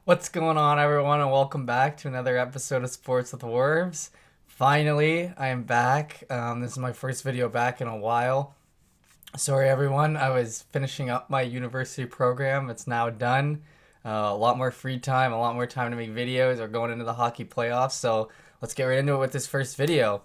What's going on, everyone, and welcome back to another episode of Sports with Warbs. Finally, I am back. This is my first video back in a while. Sorry, everyone. I was finishing up my university program. It's now done. A lot more free time, a lot more time to make videos. We're going into the hockey playoffs, so let's get right into it with this first video.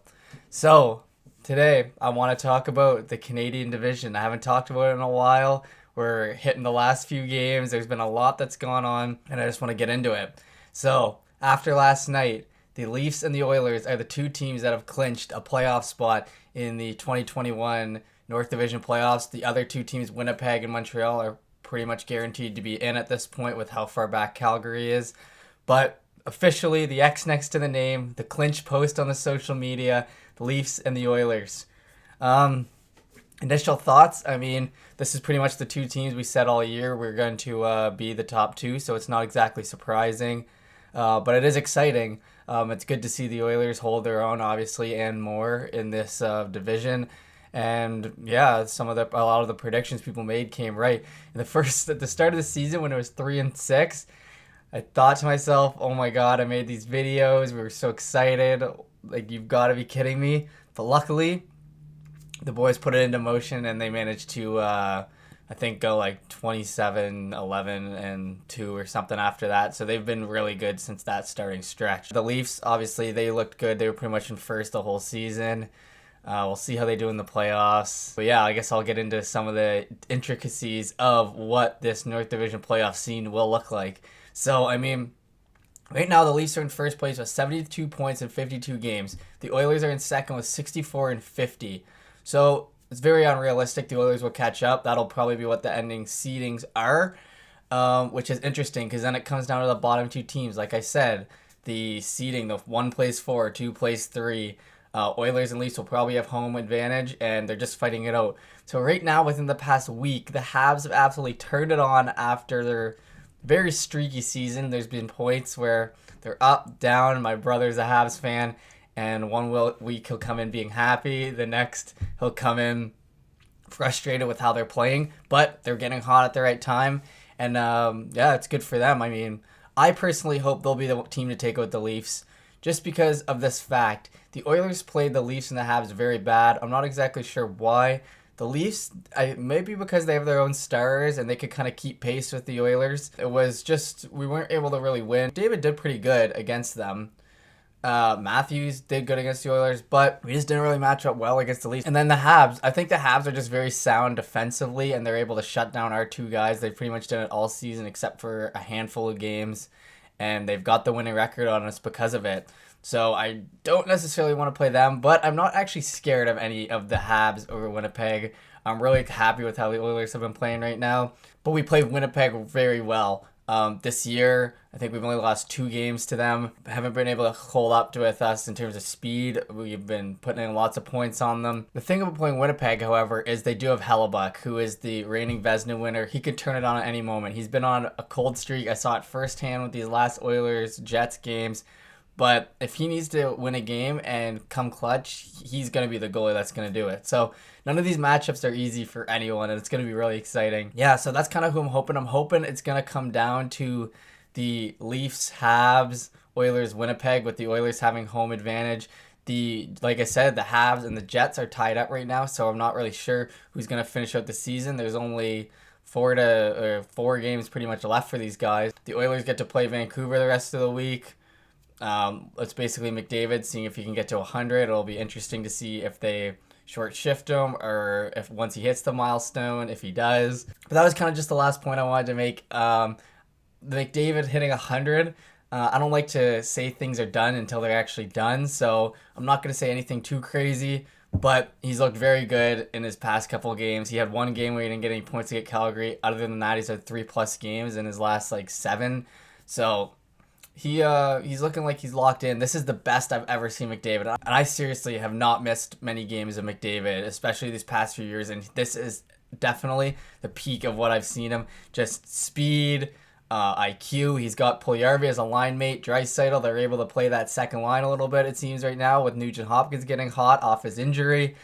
So, today, I want to talk about the Canadian division. I haven't talked about it in a while. We're hitting the last few games. There's been a lot that's gone on, and I just want to get into it. So, after last night, the Leafs and the Oilers are the two teams that have clinched a playoff spot in the 2021 North Division playoffs. The other two teams, Winnipeg and Montreal, are pretty much guaranteed to be in at this point with how far back Calgary is. But officially, the X next to the name, the Clinch post on the social media, the Leafs and the Oilers. Initial thoughts, this is pretty much the two teams we said all year we're going to be the top two, so it's not exactly surprising. But it is exciting. It's good to see the Oilers hold their own, obviously, and more in this division. And yeah, a lot of the predictions people made came right. At the start of the season when it was 3-6, I thought to myself, "Oh my God, I made these videos. We were so excited. Like, you've got to be kidding me!" But luckily, the boys put it into motion and they managed to, go like 27-11-2 or something after that. So they've been really good since that starting stretch. The Leafs, obviously, they looked good. They were pretty much in first the whole season. We'll see how they do in the playoffs. But yeah, I guess I'll get into some of the intricacies of what this North Division playoff scene will look like. So, right now, the Leafs are in first place with 72 points in 52 games. The Oilers are in second with 64 and 50. So it's very unrealistic. The Oilers will catch up. That'll probably be what the ending seedings are, which is interesting because then it comes down to the bottom two teams. Like I said, the seeding, the one plays 4, two plays 3. Oilers and Leafs will probably have home advantage, and they're just fighting it out. So right now, within the past week, the Habs have absolutely turned it on after their very streaky season. There's been points where they're up, down. My brother's a Habs fan. And one week he'll come in being happy. The next he'll come in frustrated with how they're playing. But they're getting hot at the right time. And it's good for them. I personally hope they'll be the team to take out the Leafs. Just because of this fact. The Oilers played the Leafs and the Habs very bad. I'm not exactly sure why. The Leafs, maybe because they have their own stars and they could kind of keep pace with the Oilers. It was just, we weren't able to really win. David did pretty good against them. Matthews did good against the Oilers, but we just didn't really match up well against the Leafs. And then the Habs, I think the Habs are just very sound defensively, and they're able to shut down our two guys. They've pretty much done it all season except for a handful of games, and they've got the winning record on us because of it. So I don't necessarily want to play them, but I'm not actually scared of any of the Habs over Winnipeg. I'm really happy with how the Oilers have been playing right now, but we played Winnipeg very well. This year, I think we've only lost 2 games to them. Haven't been able to hold up with us in terms of speed. We've been putting in lots of points on them. The thing about playing Winnipeg, however, is they do have Hellebuck, who is the reigning Vezina winner. He could turn it on at any moment. He's been on a cold streak. I saw it firsthand with these last Oilers-Jets games. But if he needs to win a game and come clutch, he's going to be the goalie that's going to do it. So none of these matchups are easy for anyone, and it's going to be really exciting. Yeah, so that's kind of who I'm hoping. I'm hoping it's going to come down to the Leafs, Habs, Oilers, Winnipeg, with the Oilers having home advantage. Like I said, the Habs and the Jets are tied up right now, so I'm not really sure who's going to finish out the season. There's only 4 games pretty much left for these guys. The Oilers get to play Vancouver the rest of the week. It's basically McDavid seeing if he can get to 100. It'll be interesting to see if they short shift him or if once he hits the milestone, if he does. But that was kind of just the last point I wanted to make. The McDavid hitting 100, I don't like to say things are done until they're actually done, so I'm not going to say anything too crazy, but he's looked very good in his past couple of games. He had one game where he didn't get any points against Calgary. Other than that, he's had 3+ games in his last 7. So he's looking like he's locked in. This is the best I've ever seen McDavid. And I seriously have not missed many games of McDavid, especially these past few years. And this is definitely the peak of what I've seen him. Just speed, IQ. He's got Puljujarvi as a line mate. Draisaitl, they're able to play that second line a little bit, it seems, right now, with Nugent Hopkins getting hot off his injury.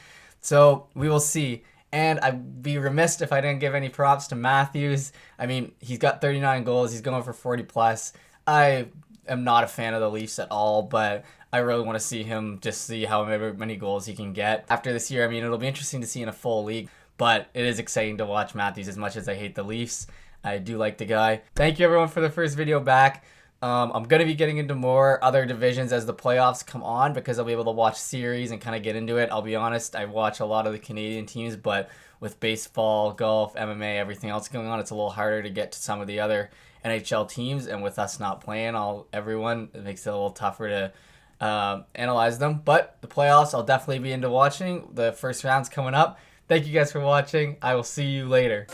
So we will see. And I'd be remiss if I didn't give any props to Matthews. I mean, he's got 39 goals. He's going for 40 plus. I am not a fan of the Leafs at all, but I really want to see him just see how many goals he can get. After this year, I mean, it'll be interesting to see in a full league, but it is exciting to watch Matthews as much as I hate the Leafs. I do like the guy. Thank you everyone for the first video back. I'm going to be getting into more other divisions as the playoffs come on because I'll be able to watch series and kind of get into it. I'll be honest, I watch a lot of the Canadian teams, but with baseball, golf, MMA, everything else going on, it's a little harder to get to some of the other NHL teams. And with us not playing, everyone, it makes it a little tougher to analyze them. But the playoffs, I'll definitely be into watching. The first round's coming up. Thank you guys for watching. I will see you later.